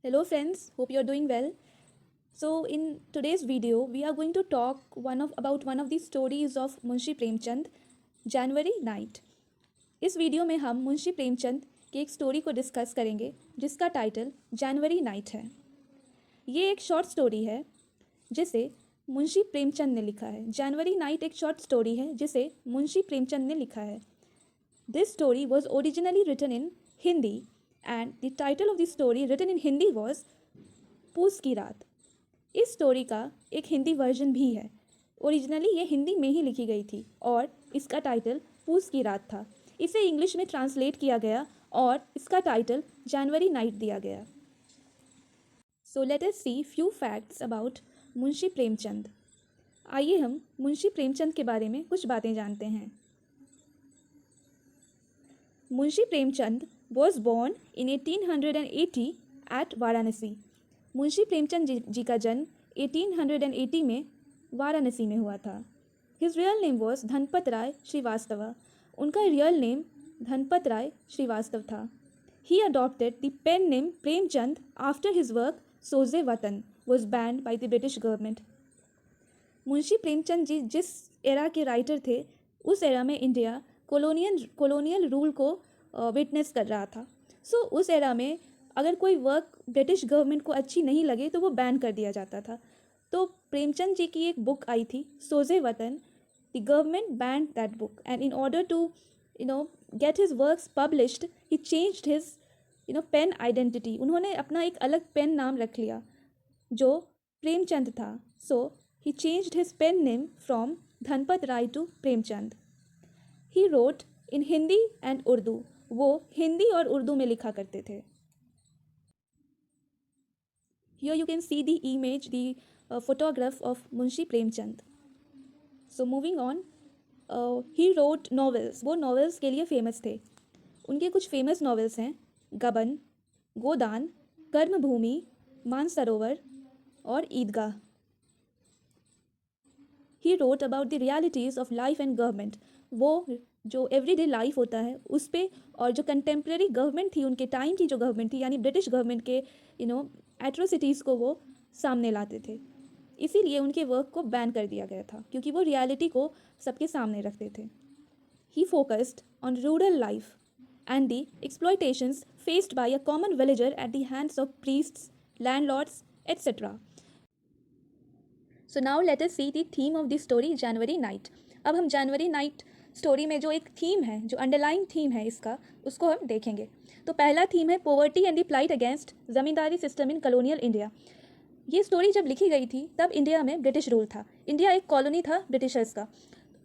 Hello friends, hope you're doing well. So in today's video, we are going to talk about one of the stories of Munshi Premchand, January night. इस video में हम मुंशी प्रेमचंद की एक story को discuss करेंगे जिसका title जनवरी night है। ये एक शॉर्ट स्टोरी है जिसे मुंशी प्रेमचंद ने लिखा है। जनवरी नाइट एक शॉर्ट स्टोरी है जिसे मुंशी प्रेमचंद ने लिखा है। This story was originally written in Hindi and the title of the story written in Hindi was पूस की रात। इस स्टोरी का एक हिंदी वर्जन भी है। ओरिजिनली ये हिंदी में ही लिखी गई थी और इसका टाइटल पूस की रात था। इसे इंग्लिश में ट्रांसलेट किया गया और इसका टाइटल जनवरी नाइट दिया गया। So let us see few facts about Munshi Premchand. आइए हम मुंशी प्रेमचंद के बारे में कुछ बातें जानते हैं। Munshi Premchand was born in 1880 at Varanasi. Munshi Premchand ji का जन्म 1880 में वाराणसी में हुआ था। His real name was Dhanpat Rai Srivastava. उनका रियल नेम धनपत राय श्रीवास्तव था। He adopted the pen name Premchand after his work Soze Watan was banned by the British government. Munshi Premchand ji जिस एरा के राइटर थे उस एरा में इंडिया कॉलोनियल रूल को विटनेस कर रहा था। सो उस एरा में अगर कोई वर्क ब्रिटिश गवर्नमेंट को अच्छी नहीं लगे तो वो बैन कर दिया जाता था। तो प्रेमचंद जी की एक बुक आई थी Soze Watan. The government banned that book and in order to get his works published he changed his pen identity. उन्होंने अपना एक अलग पेन नाम रख लिया जो प्रेमचंद था। So he changed his pen name from Dhanpat Rai to Premchand. He wrote in Hindi and Urdu. वो हिंदी और उर्दू में लिखा करते थे। Here you can see the image, the photograph of Munshi Premchand. So moving on, he wrote novels. वो novels के लिए famous थे। उनके कुछ famous novels हैं गबन, गोदान, कर्मभूमि, मानसरोवर और Idgah. He wrote about the realities of life and government. वो जो एवरीडे लाइफ होता है उस पर और जो कंटेम्प्रेरी गवर्नमेंट थी उनके टाइम की जो गवर्नमेंट थी यानी ब्रिटिश गवर्नमेंट के एट्रोसिटीज़ को वो सामने लाते थे। इसीलिए उनके वर्क को बैन कर दिया गया था क्योंकि वो रियलिटी को सबके सामने रखते थे। He focused on rural life and the exploitations faced by a common villager at the hands of priests, landlords etcetera. So now let us see the theme of the story January night. अब हम जनवरी night story में जो एक theme है, जो underline theme है इसका, उसको हम देखेंगे। तो पहला थीम है poverty and the plight against zamindari system in colonial India. ये स्टोरी जब लिखी गई थी तब इंडिया में ब्रिटिश रूल था। इंडिया एक कॉलोनी था ब्रिटिशर्स का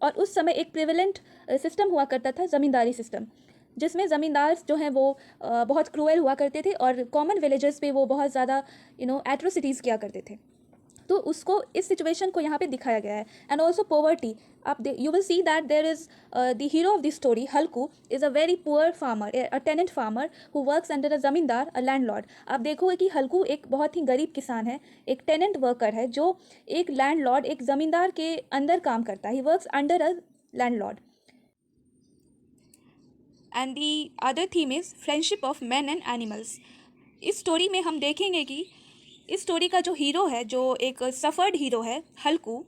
और उस समय एक प्रिवेलेंट सिस्टम हुआ करता था ज़मींदारी सिस्टम, जिसमें ज़मींदार जो हैं वो बहुत क्रूएल हुआ करते थे और कॉमन विलेजर्स पे वो बहुत ज़्यादा एट्रोसिटीज़ किया करते थे। तो उसको इस सिचुएशन को यहाँ पे दिखाया गया है। And also poverty. आप you will see that there is the hero of the story Halku is a very poor farmer, a tenant farmer who works under a zamindar, a landlord. आप देखोगे कि हल्कू एक बहुत ही गरीब किसान है, एक टेनेंट वर्कर है जो एक लैंडलॉर्ड, एक ज़मींदार के अंदर काम करता है। He works under a landlord. And the other theme is friendship of man and animals. इस स्टोरी में हम देखेंगे कि इस स्टोरी का जो हीरो है, जो एक सफ़र्ड हीरो है हल्कू,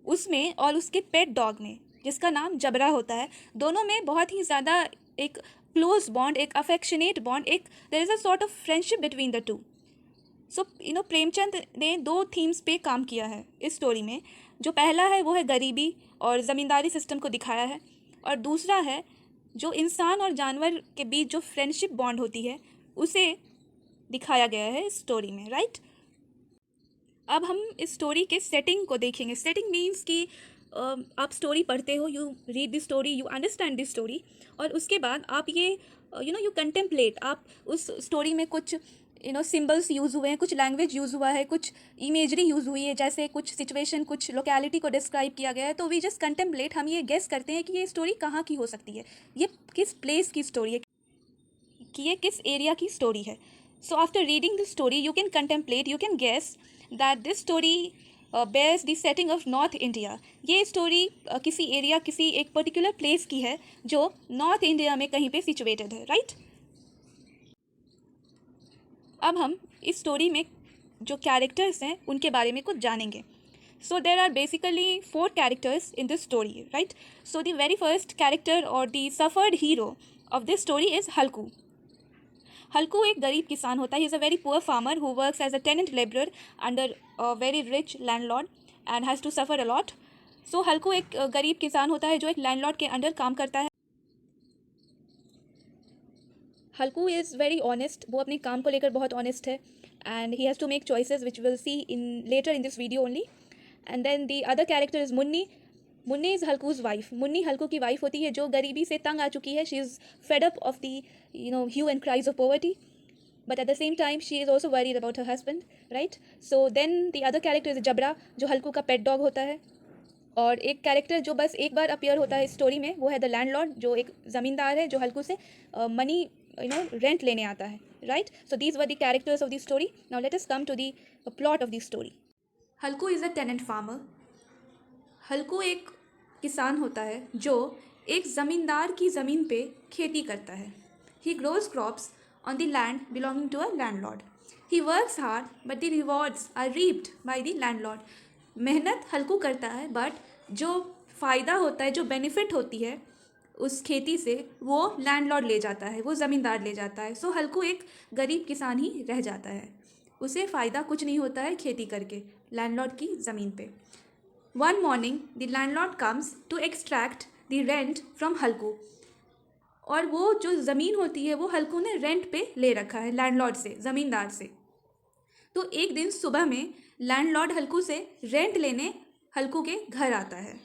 उसमें और उसके पेट डॉग में जिसका नाम जबरा होता है, दोनों में बहुत ही ज़्यादा एक क्लोज बॉन्ड, एक अफेक्शनेट बॉन्ड, एक there is a sort of friendship between the two. सो प्रेमचंद ने दो थीम्स पे काम किया है इस स्टोरी में। जो पहला है वो है गरीबी और ज़मींदारी सिस्टम को दिखाया है, और दूसरा है जो इंसान और जानवर के बीच जो फ्रेंडशिप बॉन्ड होती है उसे दिखाया गया है इस स्टोरी में, राइट। अब हम इस स्टोरी के सेटिंग को देखेंगे। सेटिंग मीन्स कि आप स्टोरी पढ़ते हो, you read the story, you understand the story, और उसके बाद आप ये यू कंटेम्पलेट। आप उस स्टोरी में कुछ सिम्बल्स यूज़ हुए हैं, कुछ लैंग्वेज यूज़ हुआ है, कुछ इमेजरी यूज़ हुई है, जैसे कुछ सिचुएशन, कुछ लोकेलिटी को डिस्क्राइब किया गया है। तो वी जस्ट कंटेम्पलेट, हम ये गेस करते हैं कि ये स्टोरी कहाँ की हो सकती है, ये किस प्लेस की स्टोरी है, कि ये किस एरिया की स्टोरी है। So after reading the story, you can contemplate, you can guess that this story bears the setting of North India. ये स्टोरी किसी एरिया, किसी एक पर्टिकुलर प्लेस की है जो नॉर्थ इंडिया में कहीं पे सिचुएटेड है, राइट। अब हम इस स्टोरी में जो कैरेक्टर्स हैं उनके बारे में कुछ जानेंगे. So there are basically 4 characters in this story, right? So the very first character or the suffered hero of this story is Halku. Halku एक गरीब किसान होता है. He is a very poor farmer who works as a tenant laborer under a very rich landlord and has to suffer a lot. So Halku एक गरीब किसान होता है जो एक लैंडलॉर्ड के अंडर काम करता है. Halku is very honest. वो अपने काम को लेकर बहुत honest है and he has to make choices which we'll see in later in this video only. And then the other character is Munni. Munni is Halku's wife. Munni Halku की wife होती है जो गरीबी से तंग आ चुकी है. She is fed up of the hue and cries of poverty. But at the same time she is also worried about her husband, right? So then the other character is Jabra जो हल्कू का pet dog होता है. और एक character जो बस एक बार appear होता है इस स्टोरी में वो है द लैंडलॉर्ड जो एक ज़मींदार है जो हल्कू से मनी रेंट लेने आता है, right? So these were the characters of the story. Now let us come to the plot of the story. Halku is a tenant farmer. Halku एक किसान होता है जो एक ज़मींदार की ज़मीन पे खेती करता है. He grows crops on the land belonging to a landlord. He works hard but the rewards are reaped by the landlord. मेहनत हल्कू करता है बट जो फ़ायदा होता है, जो बेनिफिट होती है उस खेती से वो लैंडलॉर्ड ले जाता है, वो ज़मींदार ले जाता है. सो हल्कू एक गरीब किसान ही रह जाता है. उसे फ़ायदा कुछ नहीं होता है खेती करके लैंडलॉर्ड की ज़मीन पे. One morning the landlord comes to extract the rent from Halku. और वो जो ज़मीन होती है वो हल्कू ने रेंट पे ले रखा है लैंडलॉर्ड से, ज़मींदार से. तो एक दिन सुबह में लैंडलॉर्ड हल्कू से रेंट लेने हल्कू के घर आता है.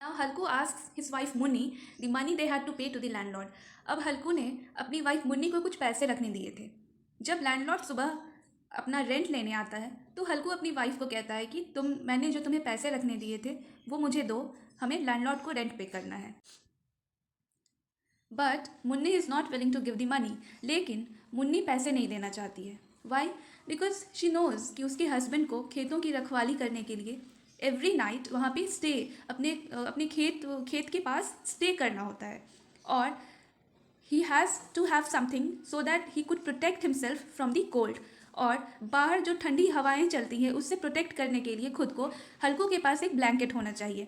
Now Halku asks his wife Munni the money they had to pay to the landlord. अब हल्कू ने अपनी वाइफ मुन्नी को कुछ पैसे रखने दिए थे. जब लैंडलॉर्ड सुबह अपना रेंट लेने आता है तो हल्कू अपनी वाइफ को कहता है कि मैंने जो तुम्हें पैसे रखने दिए थे वो मुझे दो, हमें लैंडलॉर्ड को रेंट पे करना है. But Munni is not willing to give the money. लेकिन मुन्नी पैसे नहीं देना चाहती है. वाई? बिकॉज शी नोज़ कि उसके हस्बैंड को खेतों की रखवाली करने के लिए एवरी नाइट वहाँ पे स्टे अपने खेत के पास स्टे करना होता है. और he has to have something so that he could protect himself from the cold. और बाहर जो ठंडी हवाएं चलती हैं उससे प्रोटेक्ट करने के लिए खुद को हल्कू के पास एक ब्लैंकेट होना चाहिए.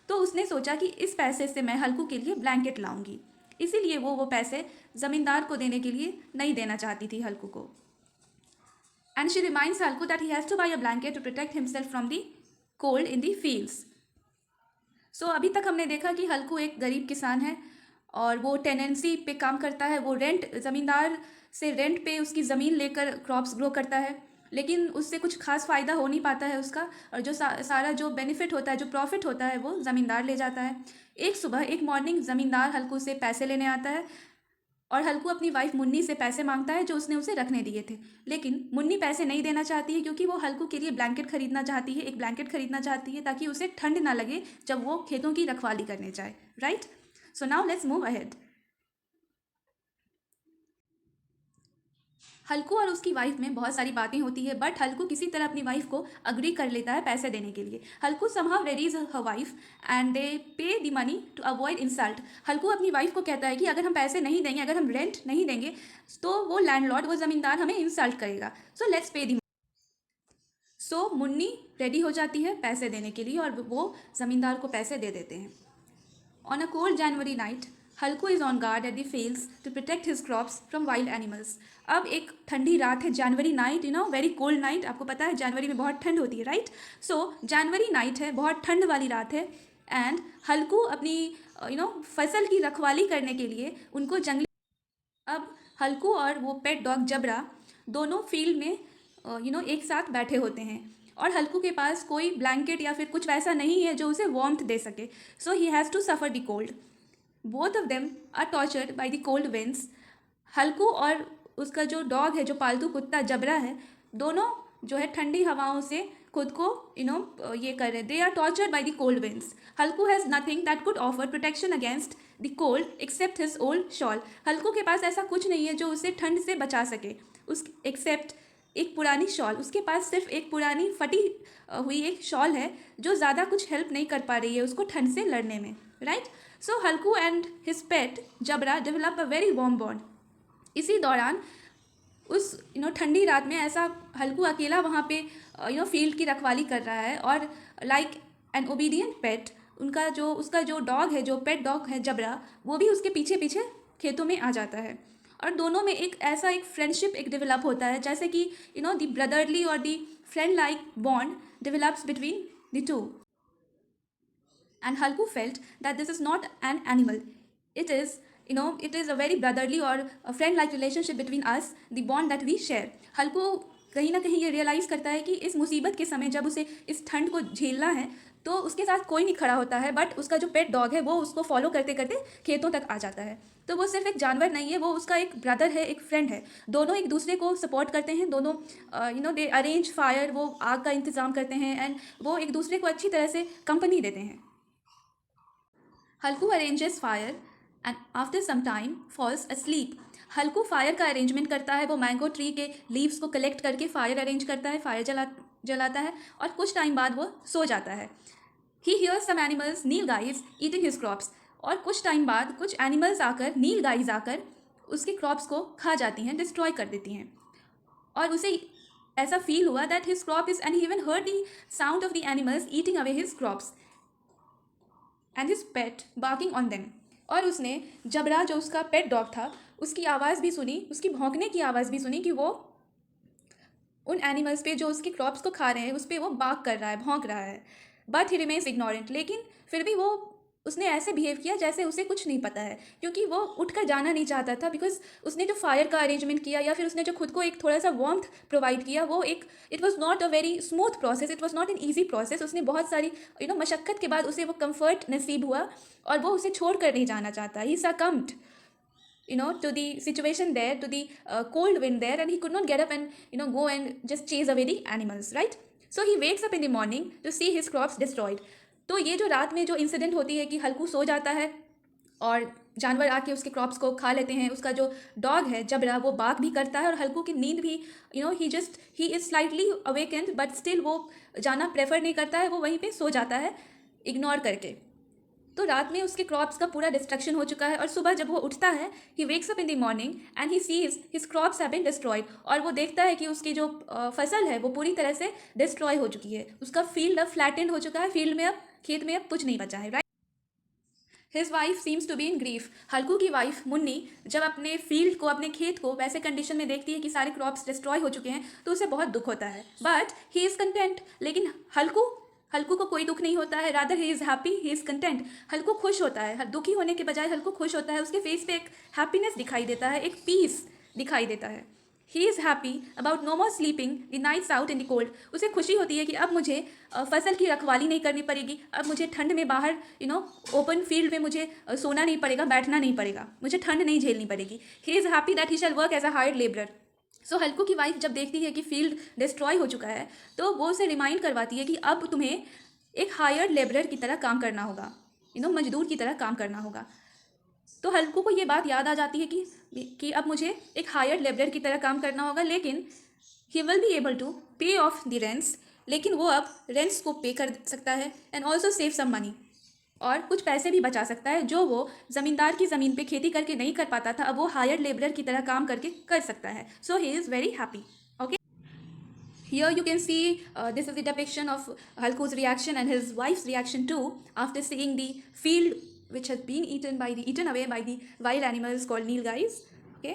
तो उसने सोचा कि इस पैसे से मैं हल्कू के लिए ब्लैंकेट लाऊंगी. इसीलिए वो पैसे ज़मींदार को देने के लिए नहीं देना चाहती थी हल्कू को. And she reminds Halku that he has to buy a blanket to protect himself from the cold in the fields. So अभी तक हमने देखा कि हल्कू एक गरीब किसान है और वो टेनेंसी पे काम करता है. वो ज़मींदार से रेंट पे उसकी ज़मीन लेकर क्रॉप्स ग्रो करता है, लेकिन उससे कुछ खास फ़ायदा हो नहीं पाता है उसका. और जो सारा जो बेनिफिट होता है, जो प्रॉफिट होता है वो ज़मींदार ले जाता है. एक सुबह एक मॉर्निंग ज़मींदार हल्कू से पैसे लेने आता है और हल्कू अपनी वाइफ मुन्नी से पैसे मांगता है जो उसने उसे रखने दिए थे. लेकिन मुन्नी पैसे नहीं देना चाहती है क्योंकि वो हल्कू के लिए ब्लैंकेट खरीदना चाहती है, एक ब्लैंकेट खरीदना चाहती है ताकि उसे ठंड ना लगे जब वो खेतों की रखवाली करने जाए, right? So now let's move ahead. Halku और उसकी वाइफ में बहुत सारी बातें होती है बट हल्कू किसी तरह अपनी वाइफ को अग्री कर लेता है पैसे देने के लिए. Halku somehow readies her wife and they pay the money to avoid insult. Halku अपनी वाइफ को कहता है कि अगर हम पैसे नहीं देंगे, अगर हम रेंट नहीं देंगे तो वो लैंडलॉर्ड, वो ज़मींदार हमें इंसल्ट करेगा. सो लेट्स पे द. सो मुन्नी रेडी हो जाती है पैसे देने के लिए और वो ज़मींदार को पैसे दे देते हैं. On a cold January night Halku is on guard at the fields to protect his crops from wild animals. अब एक ठंडी रात है, January night, very cold night. आपको पता है जनवरी में बहुत ठंड होती है, राइट? सो जनवरी नाइट है, बहुत ठंड वाली रात है. एंड हल्कू अपनी फसल की रखवाली करने के लिए उनको जंगली. अब हल्कू और वो पेट डॉग जबरा दोनों फील्ड में एक साथ बैठे होते हैं और हल्कू के पास कोई ब्लैंकेट या फिर कुछ वैसा नहीं है जो उसे वार्मथ दे सके. So he has to suffer the cold. Both of them are tortured by the cold winds. Halku और उसका जो डॉग है, जो पालतू कुत्ता जबरा है, दोनों जो है ठंडी हवाओं से खुद को ये कर रहे. They are tortured by the cold winds. Halku has nothing that could offer protection against the cold except his old shawl. Halku के पास ऐसा कुछ नहीं है जो उसे ठंड से बचा सके एक्सेप्ट एक पुरानी शॉल. उसके पास सिर्फ एक पुरानी फटी हुई एक शॉल है जो ज़्यादा कुछ हेल्प नहीं कर पा रही है उसको ठंड से लड़ने में, right? So Halku and his pet Jabra develop a very warm bond. इसी दौरान उस ठंडी रात में ऐसा हल्कू अकेला वहाँ पे फील्ड की रखवाली कर रहा है, और लाइक एन ओबीडियंट पेट उसका जो डॉग है, जो पेट डॉग है जबरा, वो भी उसके पीछे पीछे खेतों में आ जाता है। और दोनों में एक फ्रेंडशिप डेवलप होता है, जैसे कि द ब्रदरली और the friend like bond develops between the two. And Halku felt that this is not an animal. It is, it is a very brotherly or a friend-like relationship between us, the bond that we share. Halku कहीं ना कहीं ये realise करता है कि इस मुसीबत के समय जब उसे इस ठंड को झेलना है तो उसके साथ कोई नहीं खड़ा होता है, बट उसका जो पेट डॉग है वो उसको फॉलो करते करते खेतों तक आ जाता है। तो वो सिर्फ एक जानवर नहीं है, वो उसका एक ब्रदर है, एक फ्रेंड है। दोनों एक दूसरे को सपोर्ट करते हैं, दोनों दे अरेंज फायर, वो आग का इंतज़ाम करते हैं, एंड वो एक दूसरे को अच्छी तरह से कंपनी देते हैं। Halku arranges fire and after some time falls asleep. Halku fire का अरेंजमेंट करता है, वो मैंगो ट्री के लीव्स को कलेक्ट करके फायर अरेंज करता है, फायर जलाता है, और कुछ टाइम बाद वो सो जाता है। He hears some animals nilgais eating his crops. और कुछ टाइम बाद कुछ एनिमल्स आकर, नील गाइज आकर उसके क्रॉप्स को खा जाती हैं, डिस्ट्रॉय कर देती हैं। और उसे ऐसा फील हुआ that his crop is, and he even heard the sound of the animals eating away his crops and his pet barking on them. और उसने जबरा, जो उसका पेट डॉग था, उसकी आवाज़ भी सुनी, उसकी भौंकने की आवाज़ भी सुनी कि वो उन एनिमल्स पे जो उसके क्रॉप्स को खा रहे हैं उस पर वो बार्क कर रहा है, भौंक रहा है। But he remains ignorant. लेकिन फिर भी उसने ऐसे बिहेव किया जैसे उसे कुछ नहीं पता है, क्योंकि वो उठकर जाना नहीं चाहता था, बिकॉज उसने जो फायर का अरेंजमेंट किया या फिर उसने जो खुद को एक थोड़ा सा वार्मथ प्रोवाइड किया, वो it was not a very smooth process, it was not an easy process. उसने बहुत सारी मशक्क़त के बाद उसे वो कम्फर्ट नसीब हुआ, और वो उसे छोड़ कर नहीं जाना चाहता। ही succumbed to the situation there, to the cold wind there, and he could not get up and go and just chase away the animals, right? So he wakes up in the morning to see his crops destroyed. तो ये जो रात में जो incident होती है कि हल्कू सो जाता है और जानवर आके उसके क्रॉप्स को खा लेते हैं, उसका जो डॉग है जबरा वो बार्क भी करता है, और हल्कू की नींद भी he is slightly awakened, but still वो जाना प्रेफर नहीं करता है, वो वहीं पे सो जाता है इग्नोर करके। तो रात में उसके क्रॉप्स का पूरा डिस्ट्रक्शन हो चुका है, और सुबह जब वो उठता है, he wakes up in the morning and he sees his crops have been destroyed. और वो देखता है कि उसकी जो फसल है वो पूरी तरह से डिस्ट्रॉय हो चुकी है, उसका फील्ड अब फ्लैटेंड हो चुका है, फील्ड में अब, खेत में अब कुछ नहीं बचा है, right. His wife seems to be in grief. Halku की वाइफ मुन्नी जब अपने फील्ड को, अपने खेत को वैसे कंडीशन में देखती है कि सारे क्रॉप्स डिस्ट्रॉय हो चुके हैं, तो उसे बहुत दुख होता है, बट ही इज़ कंटेंट। लेकिन हल्कू को कोई दुख नहीं होता है, rather he is happy, he is content. Halku खुश होता है, दुखी होने के बजाय हल्कू खुश होता है, उसके फेस पे एक हैप्पीनेस दिखाई देता है, एक पीस दिखाई देता है। He is happy about no more sleeping the nights out in the cold. उसे खुशी होती है कि अब मुझे फसल की रखवाली नहीं करनी पड़ेगी, अब मुझे ठंड में बाहर ओपन फील्ड में मुझे सोना नहीं पड़ेगा, बैठना नहीं पड़ेगा, मुझे ठंड नहीं झेलनी पड़ेगी। He is happy that he shall work as a hired labourer. So Halku की वाइफ जब देखती है कि फील्ड डिस्ट्रॉय हो चुका है, तो वो उसे रिमाइंड करवाती है कि अब तुम्हें एक हायर्ड लेबरर की तरह काम करना होगा, मजदूर की तरह काम करना होगा। तो हल्कू को ये बात याद आ जाती है कि अब मुझे एक हायर्ड लेबरर की तरह काम करना होगा, लेकिन he will be able to pay off the rents. लेकिन वो अब रेंट्स को पे कर सकता है, and also save some money, और कुछ पैसे भी बचा सकता है जो वो ज़मींदार की ज़मीन पे खेती करके नहीं कर पाता था, अब वो हायर्ड लेबरर की तरह काम करके कर सकता है। So he is very happy. Okay, here you can see this is the depiction of Halku's reaction and his wife's reaction too after seeing the field which has been eaten away by the wild animals called nilgais. Okay,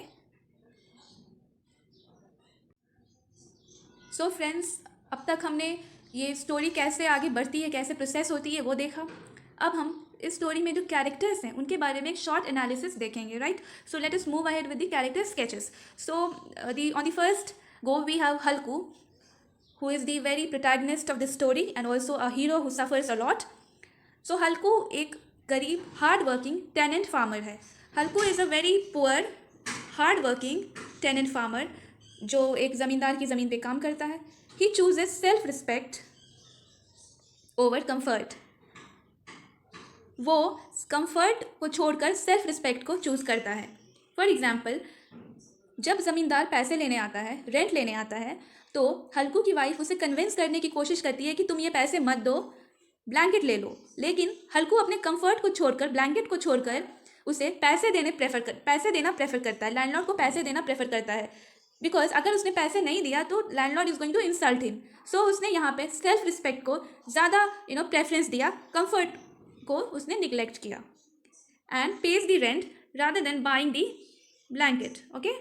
so friends, अब तक हमने ये story कैसे आगे बढ़ती है, कैसे process होती है, वो देखा। अब हम इस स्टोरी में जो कैरेक्टर्स हैं उनके बारे में एक शॉर्ट एनालिसिस देखेंगे, right. So let us move ahead with the character sketches. So on the first go we have Halku, who is the very protagonist of this story and also a hero who suffers a lot. So Halku एक गरीब hard working tenant farmer है। Halku is a very poor hard working tenant farmer जो एक ज़मींदार की ज़मीन पे काम करता है। He chooses self respect over comfort. वो कंफर्ट को छोड़कर सेल्फ रिस्पेक्ट को चूज़ करता है। फॉर एग्जाम्पल, जब ज़मींदार पैसे लेने आता है, रेंट लेने आता है, तो हल्कू की वाइफ उसे कन्विंस करने की कोशिश करती है कि तुम ये पैसे मत दो, ब्लैंकेट ले लो। लेकिन हल्कू अपने कंफर्ट को छोड़कर, ब्लैंकेट को छोड़कर उसे पैसे देना प्रेफर करता है, लैंडलॉर्ड को पैसे देना प्रेफर करता है, बिकॉज अगर उसने पैसे नहीं दिया तो landlord is going to insult him. So उसने यहाँ पे सेल्फ रिस्पेक्ट को ज़्यादा प्रेफरेंस दिया, कंफर्ट को उसने निगलेक्ट किया, and pays the rent rather than buying the blanket. Okay.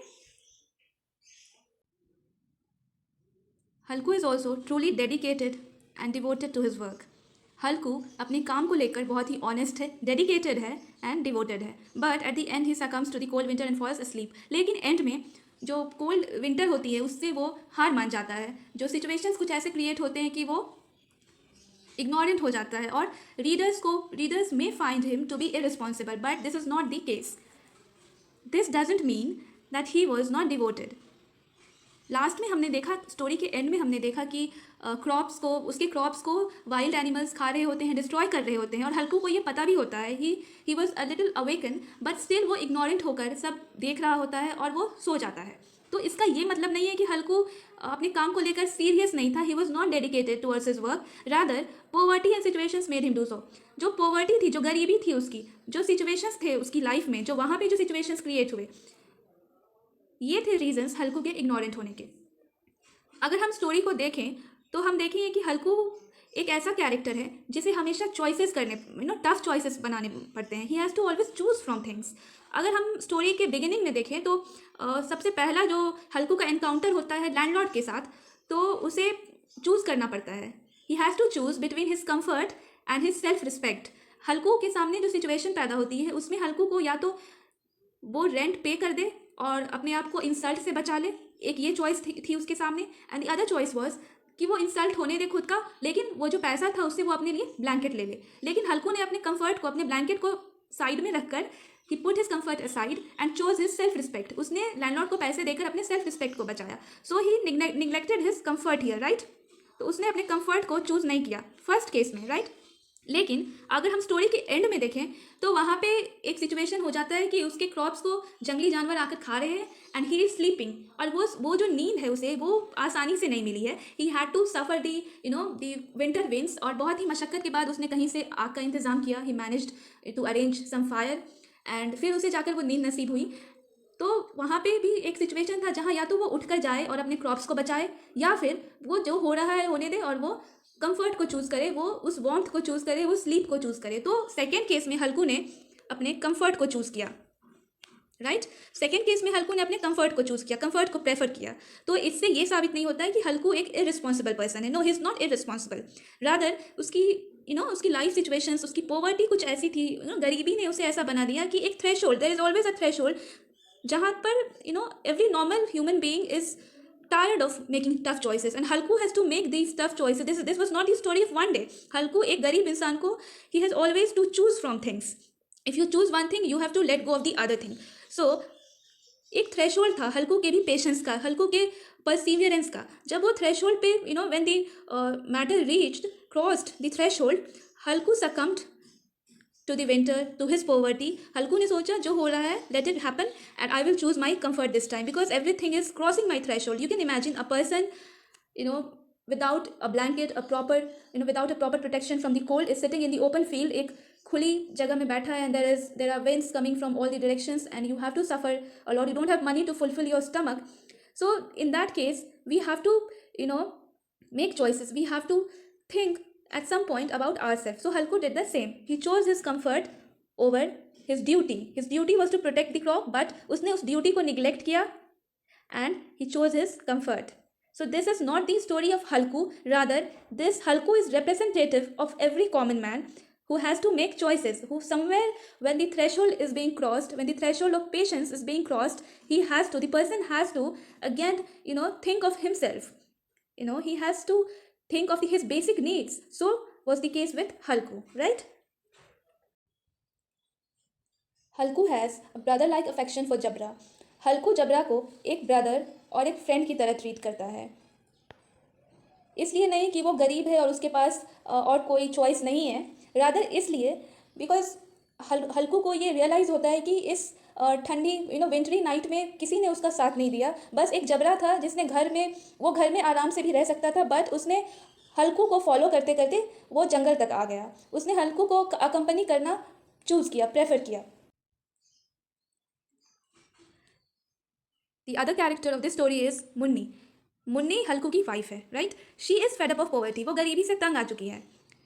Halku is also truly dedicated and devoted to his work. Halku अपने काम को लेकर बहुत ही ऑनेस्ट है, डेडिकेटेड है एंड डिवोटेड है. But at the end he succumbs to the cold winter and falls asleep. लेकिन एंड में जो कोल्ड विंटर होती है उससे वो हार मान जाता है. जो सिचुएशंस कुछ ऐसे क्रिएट होते हैं कि वो इग्नोरेंट हो जाता है, और रीडर्स में find him to be irresponsible, but this is not the case. This doesn't mean that he was not devoted. Last में हमने देखा, स्टोरी के एंड में हमने देखा कि उसके क्रॉप्स को वाइल्ड एनिमल्स खा रहे होते हैं, डिस्ट्रॉय कर रहे होते हैं, और हल्कू को ये पता भी होता है. He was a little awaken, but still वो इग्नोरेंट होकर सब देख रहा होता है और वो सो जाता है. तो इसका ये मतलब नहीं है कि हल्कू अपने काम को लेकर सीरियस नहीं था. ही was not dedicated towards his work, rather poverty and situations made him do so. जो पोवर्टी थी, जो गरीबी थी उसकी, जो सिचुएशंस थे उसकी लाइफ में, जो वहाँ पे जो सिचुएशंस क्रिएट हुए, ये थे रीजंस हल्कू के इग्नोरेंट होने के. अगर हम स्टोरी को देखें तो हम देखेंगे कि हल्कू एक ऐसा कैरेक्टर है जिसे हमेशा चॉइसेस करने, टफ चॉइसेस बनाने पड़ते हैं. He has to always choose from things. अगर हम स्टोरी के बिगिनिंग में देखें तो सबसे पहला जो हल्कू का एनकाउंटर होता है लैंडलॉर्ड के साथ, तो उसे चूज़ करना पड़ता है. He has to choose between his comfort and his self respect. Halku के सामने जो सिचुएशन पैदा होती है उसमें हल्कू को या तो वो रेंट पे कर दे और अपने आप को इंसल्ट से बचा ले, एक ये चॉइस थी उसके सामने. And the other choice was कि वो इंसल्ट होने दे खुद का, लेकिन वो जो पैसा था उससे वो अपने लिए ब्लैंकेट ले ले. लेकिन हल्कू ने अपने कंफर्ट को, अपने ब्लैंकेट को साइड में रखकर, he put his comfort aside and chose his self respect. उसने लैंडलॉर्ड को पैसे देकर अपने सेल्फ रिस्पेक्ट को बचाया. So he neglected his comfort here, right. तो उसने अपने कंफर्ट को चूज नहीं किया फर्स्ट केस में, राइट. लेकिन अगर हम स्टोरी के एंड में देखें तो वहाँ पे एक सिचुएशन हो जाता है कि उसके क्रॉप्स को जंगली जानवर आकर खा रहे हैं एंड ही इज स्लीपिंग. और वो जो नींद है उसे वो आसानी से नहीं मिली है. He had to suffer the the winter winds, और बहुत ही मशक्क़त के बाद उसने कहीं से आग का इंतज़ाम किया. He managed to arrange some fire and फिर उसे जाकर वो नींद नसीब हुई. तो वहाँ पे भी एक सिचुएशन था जहाँ या तो वो उठकर जाए और अपने क्रॉप्स को बचाए, या फिर वो जो हो रहा है होने दे और वो कंफर्ट को चूज़ करे, वो उस वार्मथ को चूज़ करे, वो स्लीप को चूज़ करे. तो सेकेंड केस में हल्कू ने अपने कंफर्ट को चूज़ किया, राइट. सेकेंड केस में हल्कू ने अपने कंफर्ट को चूज़ किया, कंफर्ट को प्रेफर किया. तो इससे ये साबित नहीं होता है कि हल्कू एक इररिस्पॉन्सिबल पर्सन है. No, he is not irresponsible. Rather उसकी लाइफ सिचुएशंस, उसकी पॉवर्टी कुछ ऐसी थी, गरीबी ने उसे ऐसा बना दिया कि एक threshold, there is always a threshold जहाँ पर every normal human being is tired of making tough choices, and Halku has to make these tough choices. This was not the story of one day. Halku एक गरीब इंसान को, he has always to choose from things. If you choose one thing, you have to let go of the other thing. So एक threshold था हल्कू के भी patience का, हल्कू के परसिवियरेंस का. जब वो थ्रेशोल्ड पे when the matter crossed the threshold, Halku succumbed to the winter, to his poverty. हल्कू ने सोचा जो हो रहा है, let it happen and I will choose my comfort this time because everything is crossing my threshold. You can imagine a person without a blanket, without a proper protection from the cold, is sitting in the open field, एक खुली जगह में बैठा है, and there are winds coming from all the directions and you have to suffer a lot. You don't have money to fulfill your stomach. So in that case we have to make choices. We have to think at some point about ourselves. So Halku did the same. He chose his comfort over his duty. His duty was to protect the crop, but उसने उस duty को neglect किया and he chose his comfort. So this is not the story of Halku. Rather, this Halku is representative of every common man who has to make choices, who somewhere when the threshold is being crossed, when the threshold of patience is being crossed, the person has to again think of himself. He has to think of his basic needs. So was the case with Halku, right? Halku has a brother-like affection for Jabra. हल्कू जबरा को एक brother और एक friend की तरह treat करता है. इसलिए नहीं कि वो गरीब है और उसके पास और कोई चॉइस नहीं है, रादर इसलिए बिकॉज हल्कू को ये रियलाइज़ होता है कि इस ठंडी विंटरी नाइट में किसी ने उसका साथ नहीं दिया. बस एक जबरा था जिसने घर में आराम से भी रह सकता था, बट उसने हल्कू को फॉलो करते करते वो जंगल तक आ गया. उसने हल्कू को अकम्पनी करना चूज़ किया, प्रेफर किया. The other character of this story is Munni. Munni हल्कू की वाइफ है, right. She is fed up of poverty. वो गरीबी से तंग आ चुकी है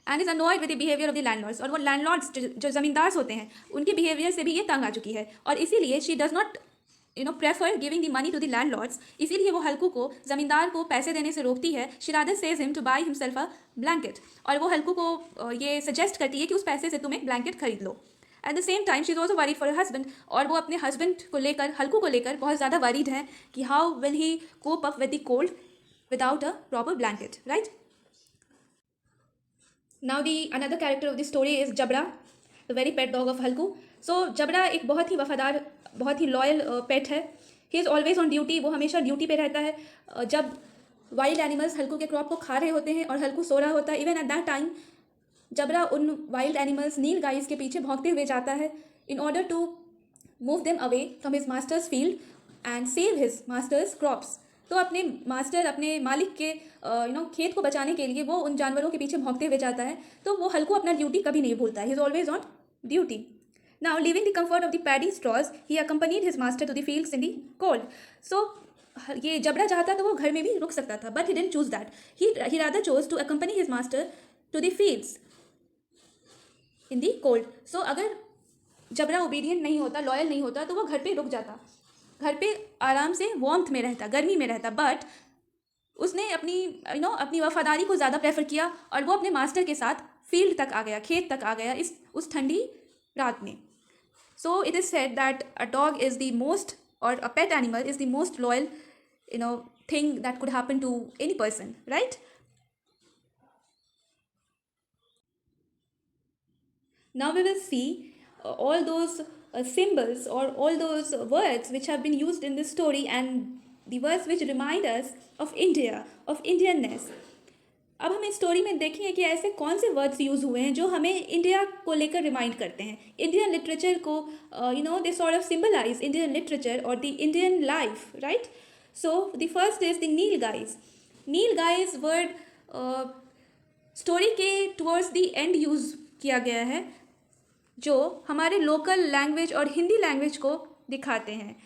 and is annoyed with the behaviour of the landlords. और वो लैंडलॉर्ड्स जो ज़मींदार होते हैं उनके बिहेवियर से भी ये तंग आ चुकी है और इसीलिए she does not prefer giving the money to the landlords. इसीलिए वो हल्कू को ज़मींदार को पैसे देने से रोकती है. She rather says him to buy himself a blanket. और वो हल्कू को ये सजेस्ट करती है कि उस पैसे से तुम एक ब्लैंकेट खरीद लो. At the same time she is also worried for her husband. और वो अपने हस्बैंड को लेकर, हल्कू को लेकर बहुत ज़्यादा वरीड है कि how will he cope up with the cold without a proper blanket, right. Now the another character of the story is Jabra, the very pet dog of Halku. So Jabra एक बहुत ही वफादार, बहुत ही लॉयल पेट है. He is always on duty. वो हमेशा duty पे रहता है. जब वाइल्ड एनिमल्स हल्कू के क्रॉप को खा रहे होते हैं और हल्कू सो रहा होता है, इवन एट दैट टाइम जबरा उन वाइल्ड एनिमल्स नील गाइस के पीछे भौंकते हुए जाता है in order to move them away from his masters field and save his masters crops. तो अपने मास्टर, अपने मालिक के खेत को बचाने के लिए वो उन जानवरों के पीछे भौंकते हुए जाता है. तो वो हल्कू अपना ड्यूटी कभी नहीं भूलता है. He is always on duty. Now, leaving the comfort of the paddy straws, he accompanied his master to the fields in the cold. So, ये जबरा चाहता तो वो घर में भी रुक सकता था, but he didn't choose that. He rather chose to accompany his master to the fields in the cold. So, अगर जबरा ओबीडियंट नहीं होता, लॉयल नहीं होता, तो वो घर पे रुक जाता, घर पे आराम से वार्मथ में रहता, गर्मी में रहता. बट उसने अपनी अपनी वफादारी को ज़्यादा प्रेफर किया और वो अपने मास्टर के साथ फील्ड तक आ गया, खेत तक आ गया उस ठंडी रात में. So it is said that a dog is the most, or a pet animal is the most loyal, thing that could happen to any person, right? Now we will see all those symbols or all those words which have been used in this story and the words which remind us of India, of Indianness. अब हम इस story में देखेंगे कि ऐसे कौन से words use हुए हैं जो हमें इंडिया को लेकर रिमाइंड करते हैं, इंडियन लिटरेचर को, they sort of symbolize Indian literature और the Indian life, right. So the first is the nilgais. Nilgais word story के टुवर्ड्स द एंड यूज़ किया गया है, जो हमारे लोकल लैंग्वेज और हिंदी लैंग्वेज को दिखाते हैं.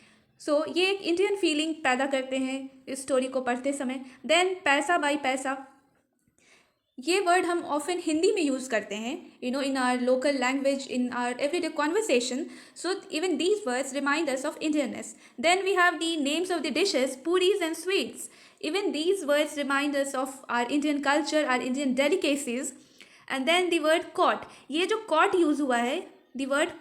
सो ये एक इंडियन फीलिंग पैदा करते हैं इस स्टोरी को पढ़ते समय. देन पैसा बाई पैसा, ये वर्ड हम ऑफन हिंदी में यूज़ करते हैं, in our local language, in our everyday conversation. So even these words remind us of Indianness. Then we have the names of the dishes, puris and sweets. Even these words remind us of our Indian culture, our Indian delicacies. And then the word cot. ये जो cot use हुआ है, the word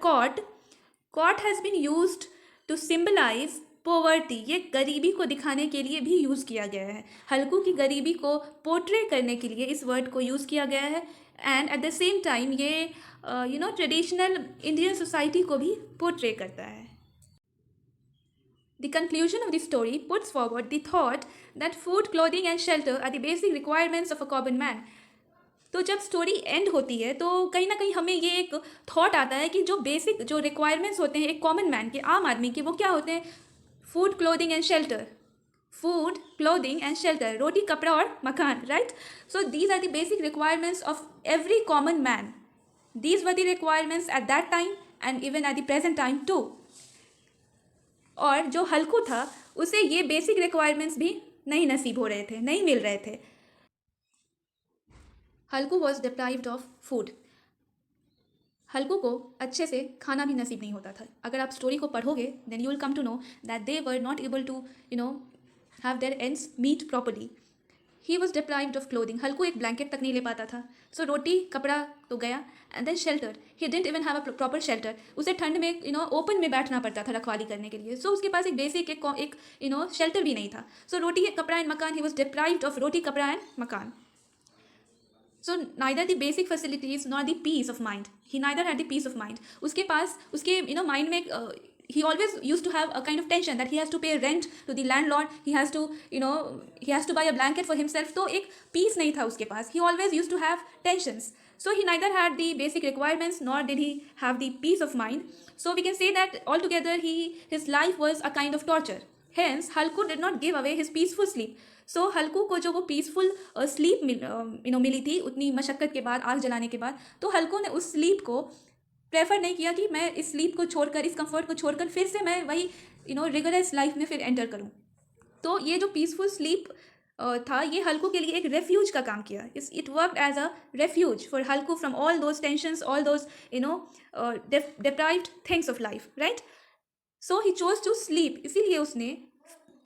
cot has been used to symbolize poverty. ये गरीबी को दिखाने के लिए भी यूज़ किया गया है. हल्कू की गरीबी को पोर्ट्रे करने के लिए इस वर्ड को यूज़ किया गया है. And eight the same time ये ट्रेडिशनल इंडियन सोसाइटी को भी पोर्ट्रे करता है. The conclusion of the story puts forward the thought that food, clothing and shelter are the basic requirements of a common man. तो जब story and होती है तो कहीं ना कहीं हमें ये एक थॉट आता है कि जो बेसिक जो रिक्वायरमेंट्स होते हैं एक कॉमन मैन के, आम आदमी के, वो क्या होते हैं? Food, clothing and shelter. Food, clothing and shelter, रोटी, कपड़ा और मकान, right. So these are the basic requirements of every common man. These were the requirements at that time and even at the present time too. और जो हल्कू था उसे ये basic requirements भी नहीं नसीब हो रहे थे, नहीं मिल रहे थे. हल्कू वॉज डिप्राइव्ड ऑफ फूड. हल्कू को अच्छे से खाना भी नसीब नहीं होता था. अगर आप स्टोरी को पढ़ोगे then you will come to know that they were not able to have their ends meet properly. He was deprived of clothing. Halku एक ब्लैंकेट तक नहीं ले पाता था. सो रोटी, कपड़ा तो गया. And then shelter. He didn't even have a proper shelter. उसे ठंड में ओपन में बैठना पड़ता था रखवाली करने के लिए. सो उसके पास एक बेसिक एक शेल्टर भी नहीं था. सो रोटी, कपड़ा एंड मकान. ही was deprived of roti, kapda and मकान. So neither the basic facilities nor the peace of mind. He neither had the peace of mind. उसके पास उसके mind में he always used to have a kind of tension that he has to pay rent to the landlord. He has to he has to buy a blanket for himself. तो एक peace नहीं था उसके पास. He always used to have tensions. So he neither had the basic requirements nor did he have the peace of mind. So we can say that altogether his life was a kind of torture. Hence Halku did not give away his peaceful sleep. सो हल्कू को जो वो peaceful sleep मिली थी उतनी मशक्क़त के बाद, आग जलाने के बाद, तो हल्कू ने उस स्लीप को प्रेफर नहीं किया कि मैं इस स्लीप को छोड़कर, इस कंफर्ट को छोड़कर फिर से मैं वही रिगरस लाइफ में फिर एंटर करूँ। तो ये जो पीसफुल स्लीप था, ये हल्कू के लिए एक रेफ्यूज का काम किया. It worked as a refuge for Halku from all those tensions, all those deprived things of life, right. So he chose to sleep. इसीलिए उसने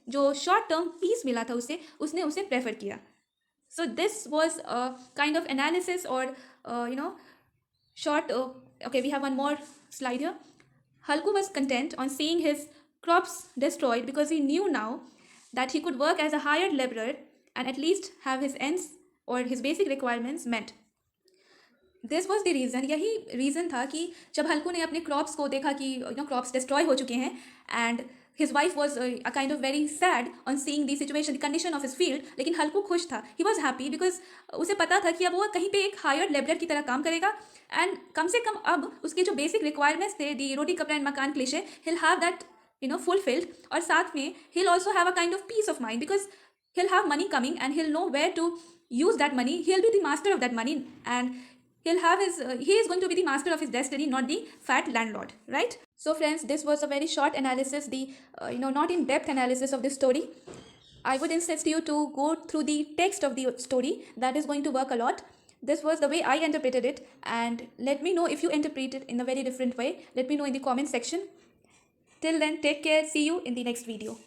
जो शॉर्ट टर्म पीस मिला था उसने उसे प्रेफर किया. So this was a kind of analysis or short. Okay, we have one more slide here. Halku was content on seeing his crops destroyed because he knew now that he could work as a hired laborer and at least have his ends or his basic requirements met. This was the reason. यही reason था कि जब हल्कू ने अपने crops को देखा कि crops destroy हो चुके हैं, and his wife was a kind of very sad on seeing the situation, the condition of his field. लेकिन हल्कू खुश था. ही वॉज हैप्पी बिकॉज उसे पता था कि अब वो कहीं पे एक हायर लेबरर की तरह काम करेगा, एंड कम से कम अब उसके जो बेसिक रिक्वायरमेंट्स थे, दी रोटी kapda and makaan cliche, he'll have that fulfilled. और साथ में he'll also have a kind of peace of mind because he'll have money coming and he'll know where to use that money. He'll be the master of that money, and he'll have his he is going to be the master of his destiny, not the fat landlord, right? So friends, this was a very short analysis, the not in depth analysis of this story. I would insist you to go through the text of the story. That is going to work a lot. This was the way I interpreted it, and let me know if you interpret it in a very different way. Let me know in the comment section. Till then, take care. See you in the next video.